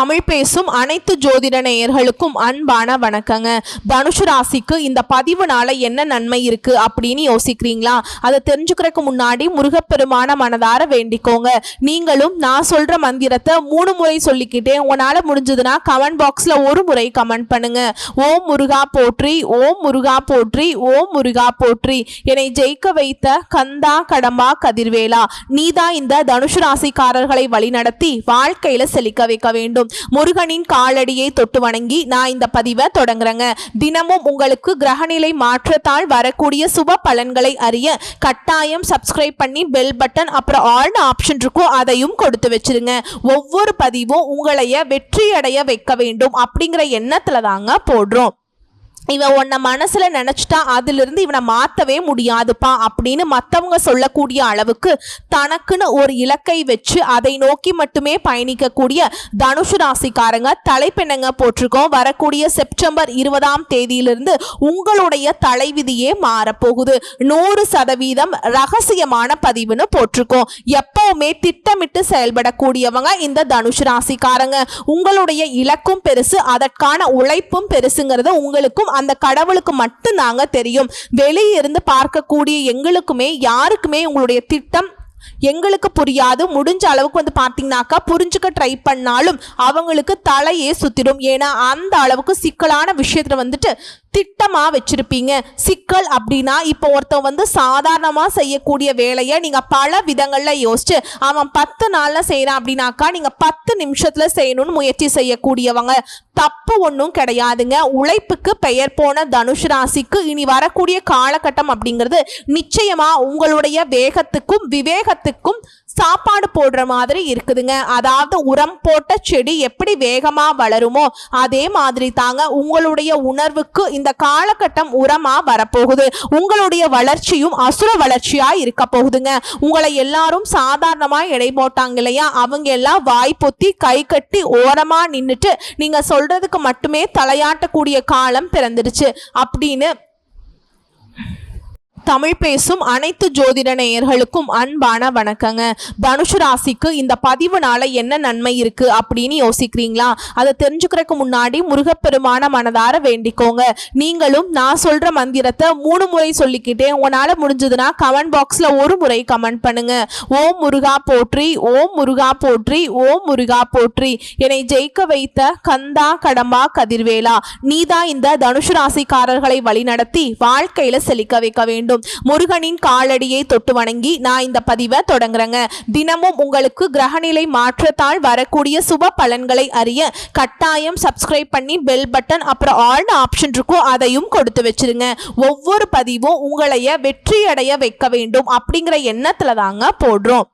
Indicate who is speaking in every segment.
Speaker 1: தமிழ் பேசும் அனைத்து ஜோதிட நேயர்களுக்கும் அன்பான வணக்கங்க. தனுசு ராசிக்கு இந்த பதிவுனால என்ன நன்மை இருக்கு அப்படின்னு யோசிக்கிறீங்களா? அதை தெரிஞ்சுக்கிறதுக்கு முன்னாடி முருகப்பெருமான மனதார வேண்டிக்கோங்க. நீங்களும் நான் சொல்ற மந்திரத்தை 3 முறை சொல்லிக்கிட்டே உங்களால முடிஞ்சதுன்னா கமெண்ட் பாக்ஸ்ல ஒரு முறை கமெண்ட் பண்ணுங்க. ஓம் முருகா போற்றி, ஓம் முருகா போற்றி, ஓம் முருகா போற்றி. என்னை ஜெயிக்க வைத்த கந்தா கடம்பா கதிர்வேலா, நீதான் இந்த தனுசு ராசிக்காரர்களை வழிநடத்தி வாழ்க்கையில செழிக்க வைக்க வேண்டும். முருகனின் காலடியை தொட்டு வணங்கி நான் இந்த பதிவை தொடங்குறேங்க. தினமும் உங்களுக்கு கிரகநிலை மாற்றத்தால் வரக்கூடிய சுப பலன்களை அறிய கட்டாயம் சப்ஸ்கிரைப் பண்ணி பெல் பட்டன் அப்புறம் ஆல் ஆப்ஷன் இருக்கும், அதையும் கொடுத்து வச்சிருங்க. ஒவ்வொரு பதிவும் உங்களைய வெற்றி அடைய வைக்க வேண்டும் அப்படிங்கிற எண்ணத்துல தாங்க போடுறோம். இவன் உன்னை மனசுல நினைச்சிட்டா அதிலிருந்து இவனை மாத்தவே முடியாதுப்பா அப்படின்னு மற்றவங்க சொல்லக்கூடிய அளவுக்கு தனக்குன்னு ஒரு இலக்கை வச்சு அதை நோக்கி மட்டுமே பயணிக்கக்கூடிய தனுசு ராசிக்காரங்க தலைப்பெண்ணங்க போட்டிருக்கோம். வரக்கூடிய செப்டம்பர் 20ஆம் தேதியிலிருந்து உங்களுடைய தலைவிதியே மாறப்போகுது. 100% ரகசியமான பதிவுன்னு போட்டிருக்கோம். எப்பவுமே திட்டமிட்டு செயல்படக்கூடியவங்க இந்த தனுசு ராசிக்காரங்க. உங்களுடைய இலக்கும் பெருசு, அதற்கான உழைப்பும் பெருசுங்கிறது உங்களுக்கும் அந்த கடவுளுக்கு மட்டும் தாங்க தெரியும். வெளியே இருந்து பார்க்கக்கூடிய எங்களுக்குமே யாருக்குமே உங்களுடைய திட்டம் எங்களுக்கு புரியாது. முடிஞ்ச அளவுக்கு பார்த்தீங்கன்னாக்கா புரிஞ்சுக்க ட்ரை பண்ணாலும் அவங்களுக்கு தலையே சுத்திடும். ஏன்னா அந்த அளவுக்கு சிக்கலான விஷயத்துல திட்டமா வச்சிருப்பீங்க. சிக்கல் அப்படின்னா இப்போ ஒருத்தன் சாதாரணமா செய்யக்கூடிய வேலையை நீங்க பல விதங்கள்ல யோசிச்சு அவன் 10 நாள்ல செய்யறான் அப்படின்னாக்கா நீங்க 10 நிமிஷத்துல செய்யணும்னு முயற்சி செய்யக்கூடியவங்க. தப்பு ஒன்றும் கிடையாதுங்க. உழைப்புக்கு பெயர் போன தனுசு ராசிக்கு இனி வரக்கூடிய காலகட்டம் அப்படிங்கிறது நிச்சயமா உங்களுடைய வேகத்துக்கும் விவேகத்துக்கும் சாப்பாடு போடுற மாதிரி இருக்குதுங்க. அதாவது உரம் போட்ட செடி எப்படி வேகமா வளருமோ அதே மாதிரி தாங்க உங்களுடைய உணர்வுக்கு இந்த காலகட்டம் உரமா வரப்போகுது. உங்களுடைய வளர்ச்சியும் அசுர வளர்ச்சியா இருக்க போகுதுங்க. உங்களை எல்லாரும் சாதாரணமா எடை போட்டாங்க இல்லையா, அவங்க எல்லாம் வாய் பொத்தி கை கட்டி ஓரமா நின்றுட்டு நீங்க சொல்றதுக்கு மட்டுமே தலையாட்டக்கூடிய காலம் பிறந்துருச்சு அப்படின்னு தமிழ் பேசும் அனைத்து ஜோதிட நேயர்களுக்கும் அன்பான வணக்கங்க. தனுசு ராசிக்கு இந்த பதிவுனால என்ன நன்மை இருக்கு அப்படின்னு யோசிக்கிறீங்களா? அதை தெரிஞ்சுக்கிறதுக்கு முன்னாடி முருகப்பெருமான மனதார வேண்டிக்கோங்க. நீங்களும் நான் சொல்ற மந்திரத்தை 3 முறை சொல்லிக்கிட்டே உங்களால முடிஞ்சதுன்னா கமெண்ட் பாக்ஸ்ல ஒரு முறை கமெண்ட் பண்ணுங்க. ஓம் முருகா போற்றி, ஓம் முருகா போற்றி, ஓம் முருகா போற்றி. என்னை ஜெயிக்க வைத்த கந்தா கடம்பா கதிர்வேலா, நீதான் இந்த தனுசு ராசிக்காரர்களை வழிநடத்தி வாழ்க்கையில செழிக்க வைக்க வேண்டும். முருகனின் காலடியை தொட்டு வணங்கி நான் இந்த பதிவை தொடங்குறேங்க. தினமும் உங்களுக்கு கிரகநிலை மாற்றத்தால் வரக்கூடிய சுப பலன்களை அறிய கட்டாயம் சப்ஸ்கிரைப் பண்ணி பெல் பட்டன் அப்புறம் ஆல் ஆப்ஷன் இருக்கும், அதையும் கொடுத்து வச்சிருங்க. ஒவ்வொரு பதிவும் உங்களைய வெற்றி அடைய வைக்க வேண்டும் அப்படிங்கிற எண்ணத்துல தாங்க போடுறோம்.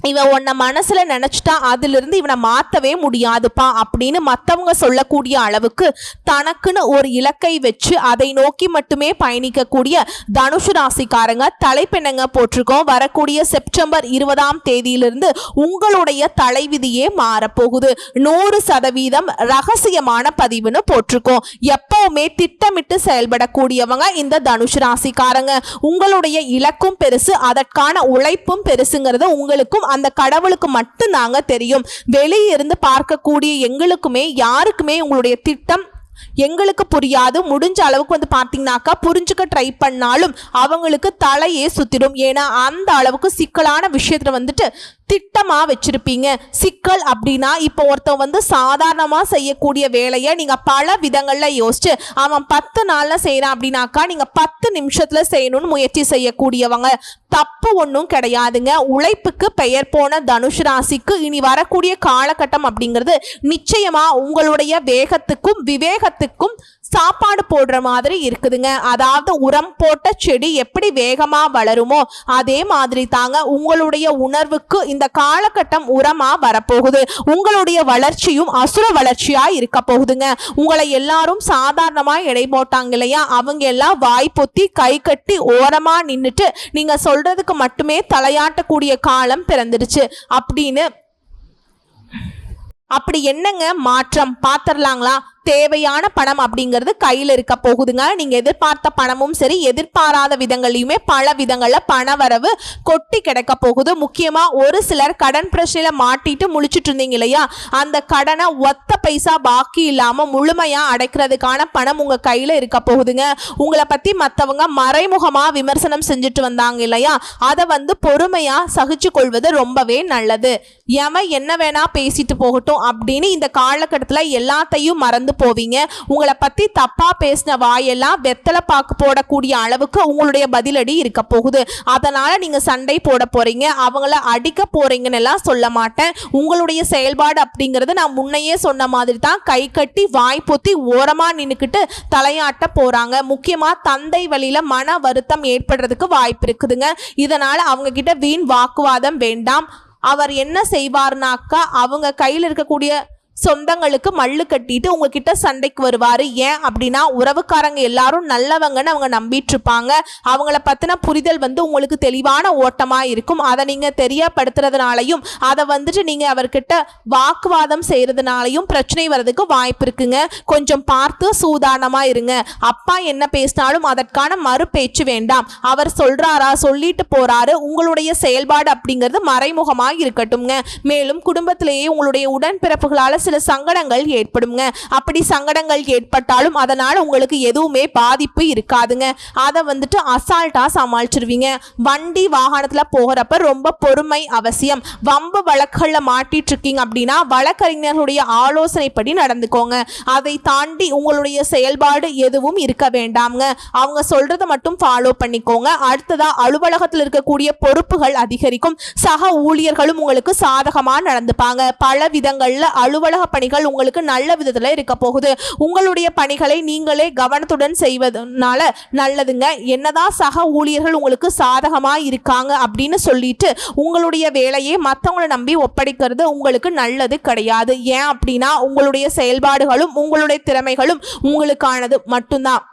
Speaker 1: இவன் உன்னை மனசுல நினைச்சிட்டா அதிலிருந்து இவனை மாத்தவே முடியாதுப்பா அப்படின்னு மற்றவங்க சொல்லக்கூடிய அளவுக்கு தனக்குன்னு ஒரு இலக்கை வச்சு அதை நோக்கி மட்டுமே பயணிக்கக்கூடிய தனுசு ராசிக்காரங்க தலைப்பெண்ணங்க போட்டிருக்கோம். வரக்கூடிய செப்டம்பர் 20ஆம் தேதியிலிருந்து உங்களுடைய தலைவிதியே மாறப்போகுது. 100% ரகசியமான பதிவுன்னு போட்டிருக்கோம். எப்பவுமே திட்டமிட்டு செயல்படக்கூடியவங்க இந்த தனுசு ராசிக்காரங்க. உங்களுடைய இலக்கும் பெருசு, அதற்கான உழைப்பும் பெருசுங்கிறது உங்களுக்கும் அந்த கடவுளுக்கு மட்டும் தாங்க தெரியும். வெளியே இருந்து பார்க்கக்கூடிய எங்களுக்குமே யாருக்குமே உங்களுடைய திட்டம் எங்களுக்கு புரியாது. முடிஞ்ச அளவுக்கு பார்த்தீங்கன்னாக்கா புரிஞ்சுக்க ட்ரை பண்ணாலும் அவங்களுக்கு தலையே சுத்திடும். ஏன்னா அந்த அளவுக்கு சிக்கலான விஷயத்துல திட்டமா வச்சிருப்பீங்க. சிக்கல் அப்படின்னா இப்போ ஒருத்தன் சாதாரணமா செய்யக்கூடிய வேலையை நீங்க பல விதங்கள்ல யோசிச்சு அவன் 10 நாள்ல செய்யறான் அப்படின்னாக்கா நீங்க 10 நிமிஷத்துல செய்யணும்னு முயற்சி செய்யக்கூடியவங்க. தப்பு ஒன்றும் கிடையாதுங்க. உழைப்புக்கு பெயர் போன தனுசு ராசிக்கு இனி வரக்கூடிய காலகட்டம் அப்படிங்கிறது நிச்சயமா உங்களுடைய வேகத்துக்கும் விவேகத்துக்கும் சாப்பாடு போடுற மாதிரி இருக்குதுங்க. அதாவது உரம் போட்ட செடி எப்படி வேகமா வளருமோ அதே மாதிரி தாங்க உங்களுடைய உணர்வுக்கு இந்த காலகட்டம் உரமா வரப்போகுது. உங்களுடைய வளர்ச்சியும் அசுர வளர்ச்சியா இருக்க போகுதுங்க. உங்களை எல்லாரும் சாதாரணமா எடை போட்டாங்க இல்லையா, அவங்க எல்லாம் வாய் பொத்தி கை கட்டி ஓரமா நின்றுட்டு நீங்க சொல்றதுக்கு மட்டுமே தலையாட்டக்கூடிய காலம் பிறந்துடுச்சு அப்படின்னு அப்படி என்னங்க மாற்றம் பார்த்துடலாங்களா? தேவையான பணம் அப்படிங்கிறது கையில இருக்க போகுதுங்க. நீங்க எதிர்பார்த்த பணமும் சரி, எதிர்பாராத விதங்களையுமே பல விதங்கள்ல பண வரவு கொட்டி கிடைக்க போகுது. முக்கியமா ஒரு சிலர் கடன் பிரச்சனையில மாட்டிட்டு முழிச்சிட்டு இருந்தீங்க இல்லையா, அந்த கடனை ஒத்த பைசா பாக்கி இல்லாம முழுமையா அடைக்கிறதுக்கான பணம் உங்க கையில இருக்க போகுதுங்க. உங்களை பத்தி மத்தவங்க மறைமுகமா விமர்சனம் செஞ்சுட்டு வந்தாங்க இல்லையா, அதை பொறுமையா சகிச்சு கொள்வது ரொம்பவே நல்லது. எவன் என்ன வேணா பேசிட்டு போகட்டும் அப்படின்னு இந்த காலகட்டத்துல எல்லாத்தையும் மறந்து போவீங்க. உங்களை பத்தி தப்பா பேசின வாயெல்லாம் வெத்தலை பாக்கு போடக்கூடிய அளவுக்கு உங்களுடைய பதிலடி இருக்க போகுது. அதனால நீங்க சண்டை போட போறீங்க, அவங்கள அடிக்க போறீங்கன்னு எல்லாம் சொல்ல மாட்டேன். உங்களுடைய செயல்பாடு அப்படிங்கிறது நான் முன்னையே சொன்ன மாதிரி தான் கை கட்டி வாய் பொத்தி ஓரமா நின்னுக்கிட்டு தலையாட்ட போறாங்க. முக்கியமா தந்தை வழியில மன வருத்தம் ஏற்படுறதுக்கு வாய்ப்பு இருக்குதுங்க. இதனால அவங்க கிட்ட வீண் வாக்குவாதம் வேண்டாம். அவர் என்ன செய்வார்னாக்கா, அவங்க கையில் இருக்கக்கூடிய சொந்தங்களுக்கு மல்லு கட்டிட்டு உங்ககிட்ட சண்டைக்கு வருவாரு. ஏன் அப்படின்னா, உறவுக்காரங்க எல்லாரும் நல்லவங்கன்னு அவங்க நம்பிட்டு இருப்பாங்க. அவங்கள பத்தின புரிதல் உங்களுக்கு தெளிவான ஓட்டமா இருக்கும். அதை நீங்க தெரியப்படுத்துறதுனாலையும் அதை நீங்க அவர்கிட்ட வாக்குவாதம் செய்யறதுனாலையும் பிரச்சனை வர்றதுக்கு வாய்ப்பு இருக்குங்க. கொஞ்சம் பார்த்து சூதானமா இருங்க. அப்பா என்ன பேசினாலும் அதற்கான மறு பேச்சு வேண்டாம். அவர் சொல்றாரா, சொல்லிட்டு போறாரு, உங்களுடைய செயல்பாடு அப்படிங்கிறது மறைமுகமா இருக்கட்டும்ங்க. மேலும் குடும்பத்திலேயே உங்களுடைய உடன்பிறப்புகளால சில சங்கடங்கள் ஏற்படுங்க. அப்படி சங்கடங்கள் ஏற்பட்டாலும் அதனால உங்களுக்கு எதுவுமே பாதிப்பு இருக்காதுங்க. அதை அசால்ட்டா சமாளிச்சிருவீங்க. வண்டி வாகனத்துல போகிறப்ப ரொம்ப பொறுமை அவசியம். வம்பு வழக்குகள்ல மாட்டிட்டு இருக்கீங்க அப்படின்னா வழக்கறிஞர்களுடைய ஆலோசனைப்படி நடந்துக்கோங்க. அதை தாண்டி உங்களுடைய செயல்பாடு எதுவும் இருக்க வேண்டாம்ங்க. அவங்க சொல்றதை மட்டும் ஃபாலோ பண்ணிக்கோங்க. அடுத்ததா அலுவலகத்தில் இருக்கக்கூடிய பொறுப்புகள் அதிகரிக்கும். சக ஊழியர்களும் உங்களுக்கு சாதகமா நடந்துப்பாங்க. பல விதங்கள்ல அலுவலக பணிகள் உங்களுக்கு நல்ல விதத்துல இருக்க போகுது. உங்களுடைய பணிகளை நீங்களே கவனத்துடன் செய்வதனால நல்லதுங்க. என்னதான் சக ஊழியர்கள் உங்களுக்கு சாதகமா இருக்காங்க அப்படின்னு சொல்லிட்டு உங்களுடைய வேலையை மற்றவங்களை நம்பி ஒப்படைக்கிறது உங்களுக்கு நல்லது கிடையாது. ஏன் அப்படின்னா, உங்களுடைய செயல்பாடுகளும் உங்களுடைய திறமைகளும் உங்களுக்கானது மட்டும்தான்.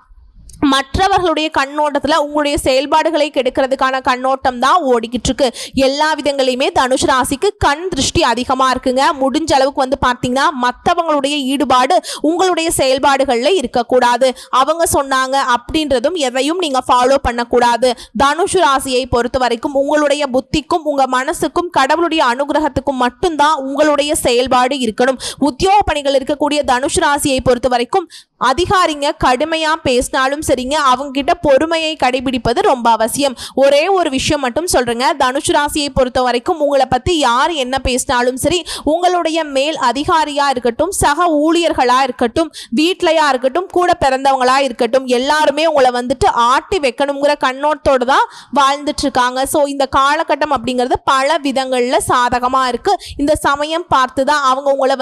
Speaker 1: மற்றவர்களுடைய கண்ணோட்டத்தில் உங்களுடைய செயல்பாடுகளை கெடுக்கிறதுக்கான கண்ணோட்டம் தான் ஓடிக்கிட்டு இருக்கு. எல்லா விதங்களையுமே தனுஷ் ராசிக்கு கண் திருஷ்டி அதிகமாக இருக்குங்க. முடிஞ்ச அளவுக்கு பார்த்தீங்கன்னா மற்றவங்களுடைய ஈடுபாடு உங்களுடைய செயல்பாடுகளில் இருக்கக்கூடாது. அவங்க சொன்னாங்க அப்படின்றதும் எதையும் நீங்கள் ஃபாலோ பண்ணக்கூடாது. தனுஷ் ராசியை பொறுத்த வரைக்கும் உங்களுடைய புத்திக்கும் உங்கள் மனசுக்கும் கடவுளுடைய அனுகிரகத்துக்கும் மட்டும்தான் உங்களுடைய செயல்பாடு இருக்கணும். உத்தியோக பணிகள் இருக்கக்கூடிய தனுஷ் ராசியை பொறுத்த வரைக்கும் அதிகாரிங்க கடுமையா பேசினாலும் சரிங்க, அவங்க கிட்ட பொறுமையை கடைபிடிப்பது ரொம்ப அவசியம். ஒரே ஒரு விஷயம் மட்டும் சொல்றேங்க, தனுஷ் ராசியை பொறுத்த வரைக்கும் உங்களை பத்தி யார் என்ன பேசினாலும் சரி, உங்களுடைய மேல் அதிகாரியா இருக்கட்டும், சக ஊழியர்களா இருக்கட்டும், வீட்லயா இருக்கட்டும், கூட பிறந்தவங்களா இருக்கட்டும், எல்லாருமே உங்களை ஆட்டி வைக்கணுங்கிற கண்ணோட்டத்தோடு தான் வாழ்ந்துட்டு இருக்காங்க. ஸோ இந்த காலகட்டம் அப்படிங்கிறது பல விதங்கள்ல சாதகமா இருக்கு. இந்த சமயம் பார்த்து தான் அவங்க உங்களை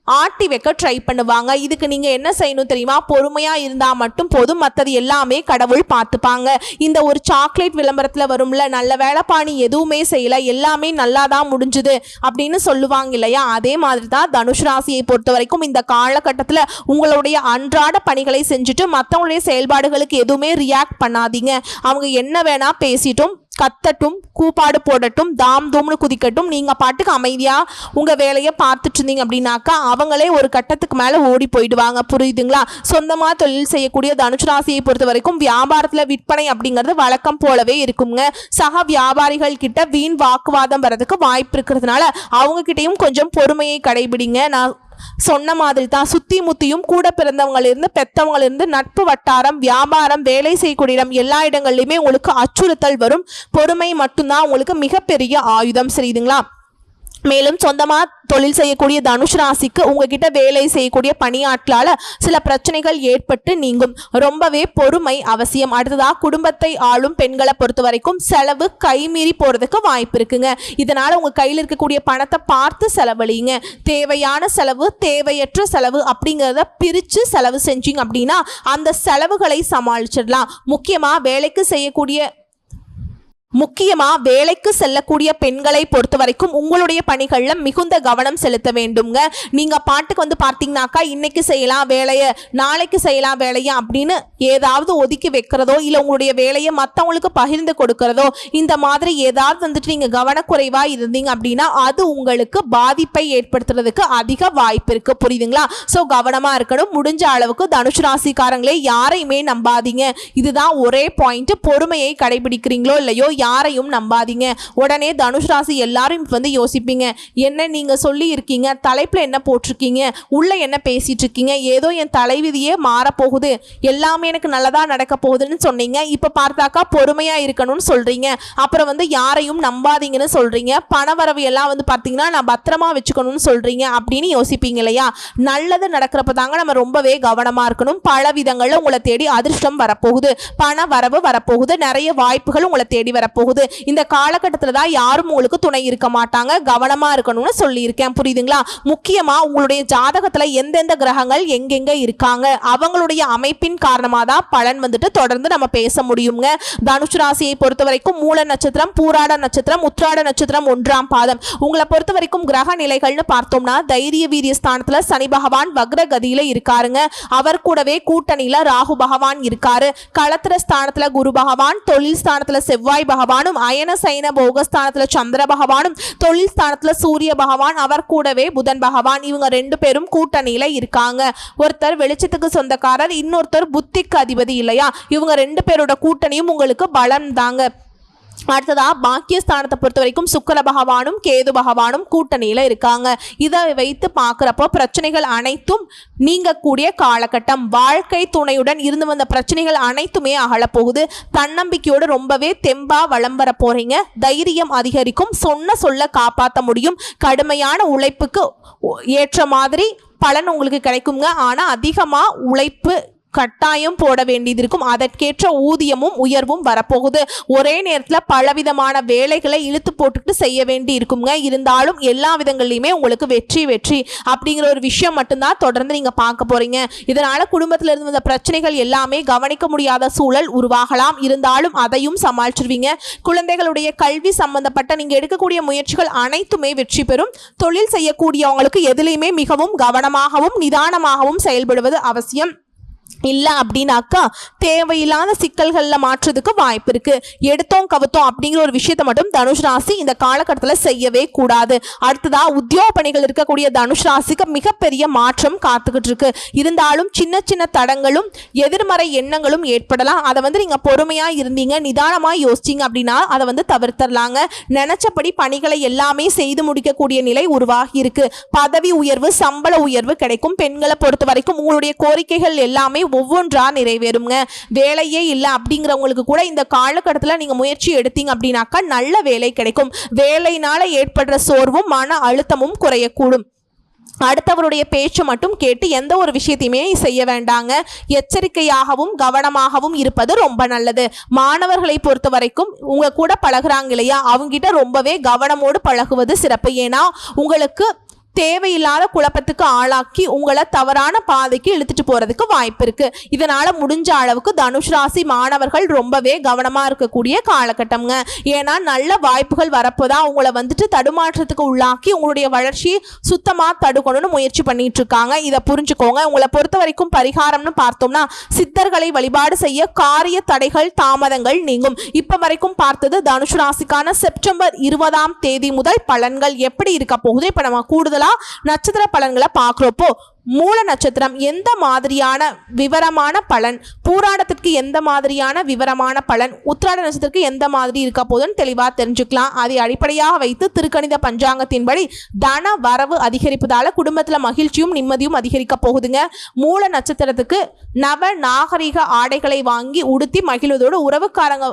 Speaker 1: ஆட்டி வைக்க ட்ரை பண்ணுவாங்க. இதுக்கு நீங்க என்ன செய்யணும் தெரியுமா? பொறுமையா இருந்தா மட்டும் போதும், மற்றது எல்லாமே கடவுள் பார்த்துப்பாங்க. இந்த ஒரு சாக்லேட் விளம்பரத்துல வரும்ல, நல்ல வேலைப்பாணி எதுவுமே செய்யல, எல்லாமே நல்லா தான் முடிஞ்சுது அப்படின்னு சொல்லுவாங்க இல்லையா, அதே மாதிரி தான் தனுஷ் ராசியை பொறுத்த வரைக்கும் இந்த காலகட்டத்தில் உங்களுடைய அன்றாட பணிகளை செஞ்சுட்டு மற்றவங்களுடைய செயல்பாடுகளுக்கு எதுவுமே ரியாக்ட் பண்ணாதீங்க. அவங்க என்ன வேணா பேசிட்டும் கத்தட்டும், கூப்பாடு போடட்டும், தாம் தூம்னு குதிக்கட்டும், நீங்கள் பாட்டுக்கு அமைதியாக உங்கள் வேலையை பார்த்துட்டு இருந்தீங்க அப்படின்னாக்கா அவங்களே ஒரு கட்டத்துக்கு மேலே ஓடி போயிடுவாங்க. புரியுதுங்களா? சொந்தமாக தொழில் செய்யக்கூடிய தனுஷ் ராசியை பொறுத்த வரைக்கும் வியாபாரத்தில் விற்பனை அப்படிங்கிறது வழக்கம் போலவே இருக்குங்க. சக வியாபாரிகள் கிட்ட வீண் வாக்குவாதம் வர்றதுக்கு வாய்ப்பு இருக்கிறதுனால அவங்க கிட்டையும் கொஞ்சம் பொறுமையை கடைபிடிங்க. நான் சொன்ன மாதிரி தான் சுத்தி முத்தியும் கூட பிறந்தவங்களிருந்து பெற்றவங்களிருந்து நட்பு வட்டாரம், வியாபாரம், வேலை செய்யக்கூடிய இடம் எல்லா இடங்கள்லையுமே உங்களுக்கு அச்சுறுத்தல் வரும். பொறுமை மட்டும்தான் உங்களுக்கு மிகப்பெரிய ஆயுதம். சரிதுங்களா? மேலும் சொந்தமாக தொழில் செய்யக்கூடிய தனுஷ் ராசிக்கு உங்ககிட்ட வேலை செய்யக்கூடிய பணியாட்களால் சில பிரச்சனைகள் ஏற்பட்டு நீங்கும். ரொம்பவே பொறுமை அவசியம். அடுத்ததாக குடும்பத்தை ஆளும் பெண்களை பொறுத்த வரைக்கும் செலவு கைமீறி போகிறதுக்கு வாய்ப்பு இருக்குங்க. இதனால் உங்கள் கையில் இருக்கக்கூடிய பணத்தை பார்த்து செலவழிங்க. தேவையான செலவு, தேவையற்ற செலவு அப்படிங்கிறத பிரித்து செலவு செஞ்சீங்க அப்படின்னா அந்த செலவுகளை சமாளிச்சிடலாம். முக்கியமாக வேலைக்கு செய்யக்கூடிய முக்கியமா வேலைக்கு செல்லக்கூடிய பெண்களை பொறுத்த வரைக்கும் உங்களுடைய பணிகள்ல மிகுந்த கவனம் செலுத்த வேண்டுங்க. நீங்க பாட்டுக்கு வந்து பார்த்தீங்கன்னாக்கா இன்னைக்கு செய்யலாம் வேலையை, நாளைக்கு செய்யலாம் வேலையை அப்படின்னு ஏதாவது ஒதுக்கி வைக்கிறதோ இல்லை உங்களுடைய வேலையை மற்றவங்களுக்கு பகிர்ந்து கொடுக்கறதோ, இந்த மாதிரி ஏதாவது வந்துட்டு நீங்க கவனக்குறைவா இருந்தீங்க அப்படின்னா அது உங்களுக்கு பாதிப்பை ஏற்படுத்துறதுக்கு அதிக வாய்ப்பு இருக்கு. புரியுதுங்களா? ஸோ கவனமா இருக்கணும். முடிஞ்ச அளவுக்கு தனுசு ராசிக்காரங்களே யாரையுமே நம்பாதீங்க. இதுதான் ஒரே பாயிண்ட். பொறுமையை கடைபிடிக்கிறீங்களோ இல்லையோ யாரையும் நம்பாதீங்க. உடனே தனுஷ் ராசி எல்லாரும் வந்து யோசிப்பீங்க, என்ன நீங்க சொல்லி இருக்கீங்க, தலைப்புல என்ன போட்டிருக்கீங்க, உள்ள என்ன பேசிட்டு இருக்கீங்க, ஏதோ என் தலைவிதியே மாறப்போகுது, எல்லாமே எனக்கு நல்லதா நடக்க போகுதுன்னு சொன்னீங்க, இப்ப பார்த்தாக்கா பொறுமையா இருக்கணும்னு சொல்றீங்க, அப்புறம் வந்து யாரையும் நம்பாதீங்கன்னு சொல்றீங்க, பணவரவு எல்லாம் வந்து பார்த்தீங்கன்னா நான் பத்திரமா வச்சுக்கணும்னு சொல்றீங்க அப்படின்னு யோசிப்பீங்க இல்லையா? நல்லது நடக்கிறப்ப தாங்க நம்ம ரொம்பவே கவனமா இருக்கணும். பல விதங்கள்ல உங்களை தேடி அதிர்ஷ்டம் வரப்போகுது, பண வரவு வரப்போகுது, நிறைய வாய்ப்புகள் உங்களை தேடி வரப்போகுது. இந்த காலகட்டத்தில் தான் யாரும் உங்களுக்கு துணை இருக்க மாட்டாங்க. கவனமா இருக்கணும்னு சொல்லியிருக்கேன். புரியுதுங்களா? முக்கியமா உங்களுடைய ஜாதகத்துல எந்தெந்த கிரகங்கள் எங்கெங்க இருக்காங்க அவங்களுடைய அமைப்பின் காரணமா தான் பலன் வந்துட்டு தொடர்ந்து நம்ம பேச முடியுங்க. தனுசு ராசியை பொறுத்த வரைக்கும் மூல நட்சத்திரம், பூராட நட்சத்திரம், உத்திராட நட்சத்திரம், 1ஆம் பாதம். உங்களை பொறுத்த வரைக்கும் கிரக நிலைகள்னு பார்த்தோம்னா தைரிய வீரிய ஸ்தானத்துல சனி பகவான் வக்ரகதியில இருக்காருங்க. அவர் கூடவே கூட்டணியில ராகு பகவான் இருக்காரு. களத்திர ஸ்தானத்துல குரு பகவான், தொழில் ஸ்தானத்துல செவ்வாய் பகவானும், அயன சைன போகஸ்தானத்துல சந்திர பகவானும், தொழில் ஸ்தானத்துல சூரிய பகவான், அவர் கூடவே புதன் பகவான், இவங்க 2 பேரும் கூட்டணியில இருக்காங்க. ஒருத்தர் வெளிச்சத்துக்கு சொந்தக்காரர், இன்னொருத்தர் புத்திக்கு அதிபதி இல்லையா? இவங்க 2 பேரோட கூட்டணியும் உங்களுக்கு பலம் தாங்க. அடுத்ததா பாக்கியஸ்தானத்தை பொறுத்த வரைக்கும் சுக்கிர பகவானும் கேது பகவானும் கூட்டணியில இருக்காங்க. இதை வைத்து பார்க்குறப்போ பிரச்சனைகள் அனைத்தும் நீங்கக்கூடிய காலகட்டம். வாழ்க்கை துணையுடன் இருந்து வந்த பிரச்சனைகள் அனைத்துமே அகலப்போகுது. தன்னம்பிக்கையோடு ரொம்பவே தெம்பா வளம் வர போறீங்க. தைரியம் அதிகரிக்கும். சொன்ன சொல்ல காப்பாற்ற முடியும். கடுமையான உழைப்புக்கு ஏற்ற மாதிரி பலன் உங்களுக்கு கிடைக்குங்க. ஆனால் அதிகமாக உழைப்பு கட்டாயம் போட வேண்டியது இருக்கும். அதற்கேற்ற ஊதியமும் உயர்வும் வரப்போகுது. ஒரே நேரத்தில் பலவிதமான வேலைகளை இழுத்து போட்டுக்கிட்டு செய்ய வேண்டி இருக்குங்க. இருந்தாலும் எல்லா விதங்கள்லையுமே உங்களுக்கு வெற்றி அப்படிங்கிற ஒரு விஷயம் மட்டும்தான் தொடர்ந்து நீங்கள் பார்க்க போறீங்க. இதனால குடும்பத்தில் இருந்து வந்த பிரச்சனைகள் எல்லாமே கவனிக்க முடியாத சூழல் உருவாகலாம். இருந்தாலும் அதையும் சமாளிச்சிருவீங்க. குழந்தைகளுடைய கல்வி சம்பந்தப்பட்ட நீங்கள் எடுக்கக்கூடிய முயற்சிகள் அனைத்துமே வெற்றி பெறும். தொழில் செய்யக்கூடியவங்களுக்கு எதிலையுமே மிகவும் கவனமாகவும் நிதானமாகவும் செயல்படுவது அவசியம். இல்லை அப்படின்னாக்கா தேவையில்லாத சிக்கல்களில் மாற்றுறதுக்கு வாய்ப்பு இருக்கு. எடுத்தோம் கவுத்தோம் அப்படிங்கிற ஒரு விஷயத்தை மட்டும் தனுஷ் ராசி இந்த காலகட்டத்தில் செய்யவே கூடாது. அடுத்ததா உத்தியோக பணிகள் இருக்கக்கூடிய தனுஷ் ராசிக்கு மிகப்பெரிய மாற்றம் காத்துக்கிட்டு இருக்கு. இருந்தாலும் சின்ன சின்ன தடங்களும் எதிர்மறை எண்ணங்களும் ஏற்படலாம். அதை வந்து நீங்க பொறுமையா இருந்தீங்க, நிதானமா யோசிச்சிங்க அப்படின்னா அதை வந்து தவிர்த்தரலாங்க. நினைச்சபடி பணிகளை எல்லாமே செய்து முடிக்கக்கூடிய நிலை உருவாகி இருக்கு. பதவி உயர்வு, சம்பள உயர்வு கிடைக்கும். பெண்களை பொறுத்த வரைக்கும் உங்களுடைய கோரிக்கைகள் எல்லாமே ஒவ்வொன்றா நிறைவேறுங்க. வேலையே இல்லை அப்படிங்கிறவங்களுக்கு கூட இந்த காலகட்டத்தில் நீங்க முயற்சி எடுத்தீங்க அப்படின்னாக்கா நல்ல வேலை கிடைக்கும். வேலையினால ஏற்படுற சோர்வும் மன அழுத்தமும் குறையக்கூடும். அடுத்தவருடைய பேச்சு மட்டும் கேட்டு எந்த ஒரு விஷயத்தையுமே செய்ய வேண்டாங்க. எச்சரிக்கையாகவும் கவனமாகவும் இருப்பது ரொம்ப நல்லது. மாணவர்களை பொறுத்த வரைக்கும் உங்க கூட பழகுறாங்க இல்லையா, அவங்ககிட்ட ரொம்பவே கவனமோடு பழகுவது சிறப்பு. ஏன்னா உங்களுக்கு தேவையில்லாத குழப்பத்துக்கு ஆளாக்கி உங்களை தவறான பாதைக்கு இழுத்துட்டு போறதுக்கு வாய்ப்பு இருக்கு. இதனால முடிஞ்ச அளவுக்கு தனுஷ் ராசி மாணவர்கள் ரொம்பவே கவனமா இருக்கக்கூடிய காலகட்டம்ங்க. ஏன்னா நல்ல வாய்ப்புகள் வரப்போதா உங்களை வந்துட்டு தடுமாற்றத்துக்கு உள்ளாக்கி உங்களுடைய வளர்ச்சியை சுத்தமா தடுக்கணும்னு முயற்சி பண்ணிட்டு இருக்காங்க. இதை புரிஞ்சுக்கோங்க. உங்களை பொறுத்த வரைக்கும் பரிகாரம்னு பார்த்தோம்னா சித்தர்களை வழிபாடு செய்ய காரிய தடைகள் தாமதங்கள் நீங்கும். இப்ப வரைக்கும் பார்த்தது தனுஷ் ராசிக்கான செப்டம்பர் 20ஆம் தேதி முதல் பலன்கள் எப்படி இருக்க போகுது. இப்ப நம்ம கூடுதல் நட்சத்திர பலன்களை பார்க்கிறப்போ மூல நட்சத்திரம் எந்த மாதிரியான விவரமான பலன், பூராடத்திற்கு எந்த மாதிரியான விவரமான பலன், உத்திராட நட்சத்திரத்துக்கு எந்த மாதிரி இருக்க போதுன்னு தெளிவா தெரிஞ்சுக்கலாம். அதை அடிப்படையாக வைத்து திருக்கணித பஞ்சாங்கத்தின்படி தன வரவு அதிகரிப்பதால குடும்பத்துல மகிழ்ச்சியும் நிம்மதியும் அதிகரிக்க போகுதுங்க. மூல நட்சத்திரத்துக்கு நவ நாகரிக ஆடைகளை வாங்கி உடுத்தி மகிழ்வதோடு உறவுக்காரங்க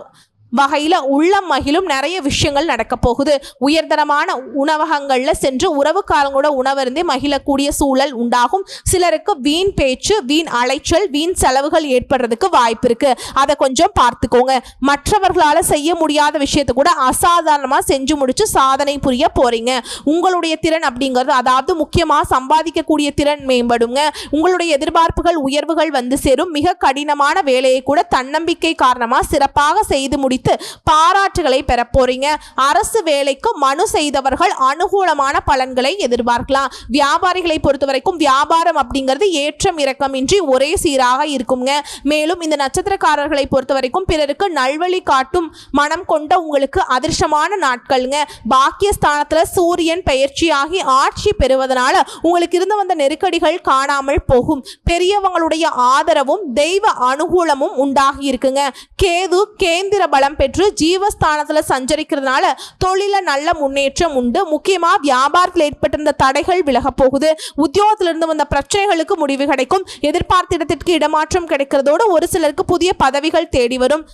Speaker 1: வகையில் உள்ள மகிழும் நிறைய விஷயங்கள் நடக்க போகுது. உயர்தரமான உணவகங்களில் சென்று உறவுக்காரங்களோட உணவருந்தே மகிழக்கூடிய சூழல் உண்டாகும். சிலருக்கு வீண் பேச்சு, வீண் அலைச்சல், வீண் செலவுகள் ஏற்படுறதுக்கு வாய்ப்பு இருக்கு. அதை கொஞ்சம் பார்த்துக்கோங்க. மற்றவர்களால் செய்ய முடியாத விஷயத்தை கூட அசாதாரணமாக செஞ்சு முடிச்சு சாதனை புரிய போறீங்க. உங்களுடைய திறன் அப்படிங்கிறது, அதாவது முக்கியமாக சம்பாதிக்கக்கூடிய திறன் மேம்படுங்க. உங்களுடைய எதிர்பார்ப்புகள் உயர்வுகள் வந்து சேரும். மிக கடினமான வேலையை கூட தன்னம்பிக்கை காரணமாக சிறப்பாக செய்து முடித்து சந்தித்து பாராட்டுகளை பெற போறீங்க. அரசு வேலைக்கு மனு செய்தவர்கள் அனுகூலமான பலன்களை எதிர்பார்க்கலாம். வியாபாரிகளை பொறுத்தவரைக்கும் வியாபாரம் அப்படிங்கிறது ஏற்றம் இறக்கமின்றி ஒரே சீராக இருக்குங்க. மேலும் இந்த நட்சத்திரக்காரர்களை பொறுத்தவரைக்கும் பிறருக்கு நல்வழி காட்டும் மனம் கொண்ட உங்களுக்கு அதிர்ஷ்டமான நாட்கள்ங்க. பாக்கியஸ்தானத்துல சூரியன் பெயர்ச்சியாகி ஆட்சி பெறுவதனால உங்களுக்கு இருந்து வந்த நெருக்கடிகள் காணாமல் போகும். பெரியவங்களுடைய ஆதரவும் தெய்வ அனுகூலமும் உண்டாகி இருக்குங்க. கேது கேந்திர பலம் பெற்று ஜீவஸ்தானத்துல சஞ்சரிக்கிறதுனால தொழில நல்ல முன்னேற்றம் உண்டு. முக்கியமா வியாபாரத்தில் ஏற்பட்டிருந்த தடைகள் விலக போகுது. உத்தியோகத்திலிருந்து வந்த பிரச்சனைகளுக்கு முடிவு கிடைக்கும். எதிர்பார்த்த இடத்திற்கு இடமாற்றம் கிடைக்கிறதோடு ஒரு சிலருக்கு புதிய பதவிகள் தேடி வரும்.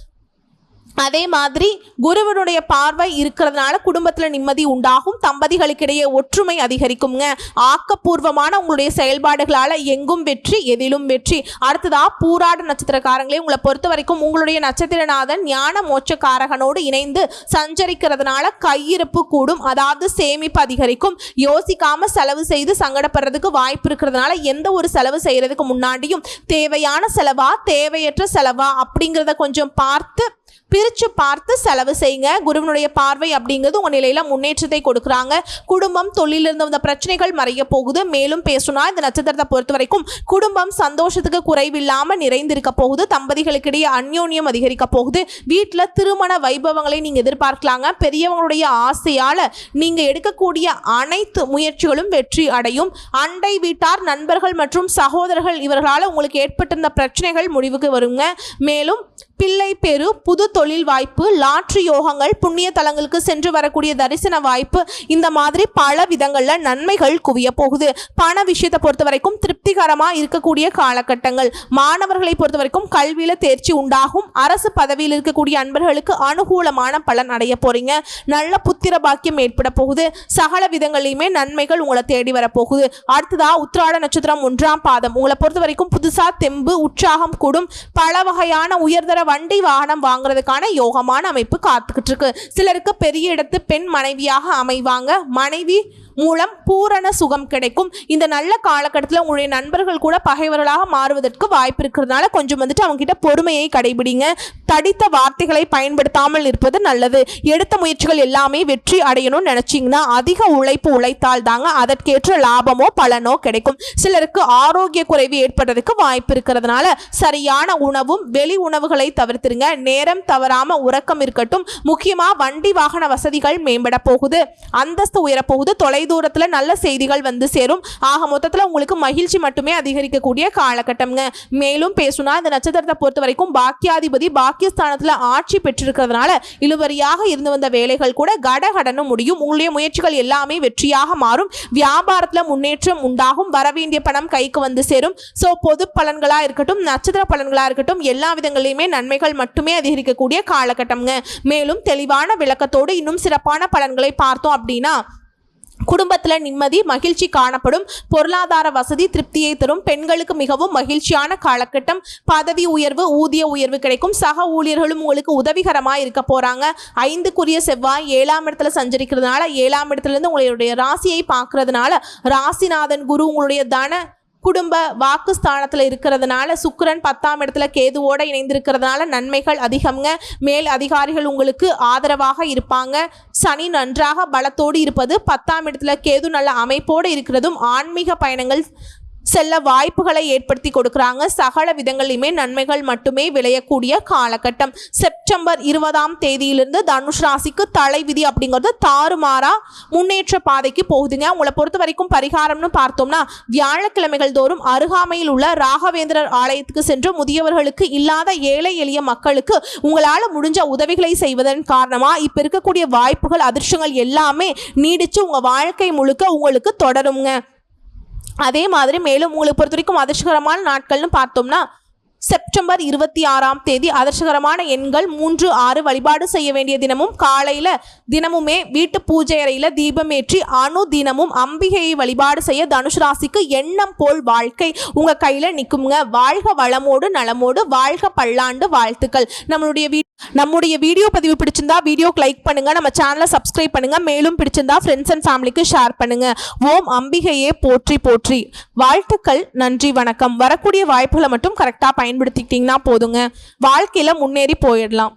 Speaker 1: அதே மாதிரி குருவனுடைய பார்வை இருக்கிறதுனால குடும்பத்தில் நிம்மதி உண்டாகும். தம்பதிகளுக்கிடையே ஒற்றுமை அதிகரிக்குங்க. ஆக்கப்பூர்வமான உங்களுடைய செயல்பாடுகளால் எங்கும் வெற்றி, எதிலும் வெற்றி. அடுத்ததா பூராட நட்சத்திரக்காரங்களே, உங்களை பொறுத்த வரைக்கும் உங்களுடைய நட்சத்திரநாதன் ஞான மோட்சக்காரகனோடு இணைந்து சஞ்சரிக்கிறதுனால கையிருப்பு கூடும், அதாவது சேமிப்பு அதிகரிக்கும். யோசிக்காம செலவு செய்து சங்கடப்படுறதுக்கு வாய்ப்பு இருக்கிறதுனால எந்த ஒரு செலவு செய்யறதுக்கு முன்னாடியும் தேவையான செலவா தேவையற்ற செலவா அப்படிங்கிறத கொஞ்சம் பிரித்து பார்த்து செலவு செய்யுங்க. குருவனுடைய பார்வை அப்படிங்கிறது உங்கள் நிலையில் முன்னேற்றத்தை கொடுக்குறாங்க. குடும்பம் தொழிலிருந்து வந்த பிரச்சனைகள் மறைய போகுது. மேலும் பேசுனா இந்த நட்சத்திரத்தை பொறுத்த வரைக்கும் குடும்பம் சந்தோஷத்துக்கு குறைவில்லாமல் நிறைந்திருக்க போகுது. தம்பதிகளுக்கிடையே அந்யோன்யம் அதிகரிக்க போகுது. வீட்டில் திருமண வைபவங்களை நீங்கள் எதிர்பார்க்கலாங்க. பெரியவங்களுடைய ஆசையால் நீங்கள் எடுக்கக்கூடிய அனைத்து முயற்சிகளும் வெற்றி அடையும். அண்டை வீட்டார், நண்பர்கள் மற்றும் சகோதரர்கள் இவர்களால் உங்களுக்கு ஏற்பட்டிருந்த பிரச்சனைகள் முடிவுக்கு வருங்க. மேலும் பிள்ளை பேரு, புது தொழில் வாய்ப்பு, லாட்ரி யோகங்கள், புண்ணிய தலங்களுக்கு சென்று வரக்கூடிய தரிசன வாய்ப்பு, இந்த மாதிரி பல விதங்களில் நன்மைகள் குவிய போகுது. பண விஷயத்தை பொறுத்த வரைக்கும் திருப்திகரமாக இருக்கக்கூடிய காலகட்டங்கள். மாணவர்களை பொறுத்த வரைக்கும் கல்வியில் தேர்ச்சி உண்டாகும். அரசு பதவியில் இருக்கக்கூடிய அன்பர்களுக்கு அனுகூலமான பலன் அடைய போறீங்க. நல்ல புத்திர பாக்கியம் ஏற்பட போகுது. சகல விதங்களையுமே நன்மைகள் உங்களை தேடி வரப்போகுது. அடுத்ததா உத்திராட நட்சத்திரம் 1ஆம் பாதம். உங்களை பொறுத்த வரைக்கும் புதுசா தெம்பு, உற்சாகம் கூடும். பல வகையான உயர்தர வண்டி வாகனம் வாங்குறதுக்கான யோகமான அமைப்பு காத்துக்கிட்டு இருக்கு. சிலருக்கு பெரிய இடத்து பெண் மனைவியாக அமைவாங்க. மனைவி மூலம் பூரண சுகம் கிடைக்கும். இந்த நல்ல காலகட்டத்தில் உங்களுடைய நண்பர்கள் கூட பகைவர்களாக மாறுவதற்கு வாய்ப்பு இருக்கிறதுனால கொஞ்சம் அவங்க கிட்ட பொறுமையை கடைபிடிங்க. தடித்த வார்த்தைகளை பயன்படுத்தாமல் இருப்பது நல்லது. எடுத்த முயற்சிகள் எல்லாமே வெற்றி அடையணும்னு நினைச்சீங்கன்னா அதிக உழைப்பு உழைத்தால் தாங்க அதற்கேற்ற லாபமோ பலனோ கிடைக்கும். சிலருக்கு ஆரோக்கிய குறைவு ஏற்படுறதுக்கு வாய்ப்பு இருக்கிறதுனால சரியான உணவும் வெளி உணவுகளை தவிர்த்துருங்க. நேரம் தவறாம உறக்கம் இருக்கட்டும். முக்கியமா வண்டி வாகன வசதிகள் மேம்பட போகுது. அந்தஸ்து உயரப்போகுது. தூரத்தில் நல்ல செய்திகள் வந்து சேரும். ஆக மொத்தத்தில் உங்களுக்கு மகிழ்ச்சி மட்டுமே அதிகரிக்கக்கூடிய காலகட்டம்ங்க. மேலும் பேசுனா இந்த நட்சத்திரத்தை பொறுத்த வரைக்கும் பாக்கியாதிபதி பாக்கியஸ்தானத்தில் ஆட்சி பெற்றிருக்கிறதுனால இழுவரியாக இருந்து வந்த வேலைகள் கூட கடகடன்னு முடியும். உங்களுடைய முயற்சிகள் எல்லாமே வெற்றியாக மாறும். வியாபாரத்தில் முன்னேற்றம் உண்டாகும். வரவேண்டிய பணம் கைக்கு வந்து சேரும். ஸோ பொது பலன்களா இருக்கட்டும், நட்சத்திர பலன்களா இருக்கட்டும், எல்லா விதங்களிலுமே நன்மைகள் மட்டுமே அதிகரிக்கக்கூடிய காலகட்டம்ங்க. மேலும் தெளிவான விளக்கத்தோடு இன்னும் சிறப்பான பலன்களை பார்த்தோம் அப்படின்னா குடும்பத்தில் நிம்மதி, மகிழ்ச்சி காணப்படும். பொருளாதார வசதி திருப்தியை தரும். பெண்களுக்கு மிகவும் மகிழ்ச்சியான காலகட்டம். பதவி உயர்வு, ஊதிய உயர்வு கிடைக்கும். சக ஊழியர்களும் உங்களுக்கு உதவிகரமாக இருக்க போறாங்க. 5க்குரிய செவ்வாய் 7ஆம் இடத்துல சஞ்சரிக்கிறதுனால 7ஆம் இடத்துல இருந்து உங்களுடைய ராசியை பார்க்கறதுனால ராசிநாதன் குரு உங்களுடைய தன குடும்ப வாக்குஸ்தானத்தில் இருக்கிறதுனால சுக்கிரன் 10ஆம் இடத்துல கேதுவோட இணைந்திருக்கிறதுனால நன்மைகள் அதிகம்ங்க. மேல் அதிகாரிகள் உங்களுக்கு ஆதரவாக இருப்பாங்க. சனி நன்றாக பலத்தோடு இருப்பது, 10ஆம் இடத்துல கேது நல்ல அமைப்போடு இருக்கிறதும் ஆன்மீக பயணங்கள் செல்ல வாய்ப்புகளை ஏற்படுத்தி கொடுக்குறாங்க. சகல விதங்களிலுமே நன்மைகள் மட்டுமே விளையக்கூடிய காலகட்டம். செப்டம்பர் 20ஆம் தேதியிலிருந்து தனுஷ் ராசிக்கு தலைவிதி அப்படிங்கிறது தாறுமாறா முன்னேற்ற பாதைக்கு போகுதுங்க. உங்களை பொறுத்த வரைக்கும் பரிகாரம்னு பார்த்தோம்னா வியாழக்கிழமைகள் தோறும் அருகாமையில் உள்ள ராகவேந்திரர் ஆலயத்துக்கு சென்று முதியவர்களுக்கு, இல்லாத ஏழை எளிய மக்களுக்கு உங்களால் முடிஞ்ச உதவிகளை செய்வதன் காரணமா இப்ப இருக்கக்கூடிய வாய்ப்புகள், அதிர்ஷ்டங்கள் எல்லாமே நீடிச்சு உங்க வாழ்க்கை முழுக்க உங்களுக்கு தொடருங்க. அதே மாதிரி மேலும் உங்களுக்கு பொறுத்த வரைக்கும் அதிர்ஷ்டகரமான நாட்கள்னு பார்த்தோம்னா செப்டம்பர் 26ஆம் தேதி அதிர்ஷ்டகரமான எண்கள் 3, 6. வழிபாடு செய்ய வேண்டிய தினமும் காலையில் தினமுமே வீட்டு பூஜை அறையில் தீபம் ஏற்றி தினமும் அம்பிகையை வழிபாடு செய்ய தனுஷ் ராசிக்கு எண்ணம் போல் வாழ்க்கை உங்கள் கையில் நிற்குங்க. வாழ்க வளமோடு நலமோடு, வாழ்க பல்லாண்டு வாழ்த்துக்கள். நம்முடைய வீடியோ பதிவு பிடிச்சிருந்தா வீடியோக்கு லைக் பண்ணுங்க, நம்ம சேனலை சப்ஸ்கிரைப் பண்ணுங்க. மேலும் பிடிச்சிருந்தா ஃப்ரெண்ட்ஸ் அண்ட் ஃபேமிலிக்கு ஷேர் பண்ணுங்க. ஓம் அம்பிகையே போற்றி போற்றி. வாழ்த்துக்கள். நன்றி, வணக்கம். வரக்கூடிய வாய்ப்புகளை மட்டும் கரெக்டாக பயன்படுத்திக்கிட்டீங்கன்னா போதுங்க. வாழ்க்கையில் முன்னேறி போயிடலாம்.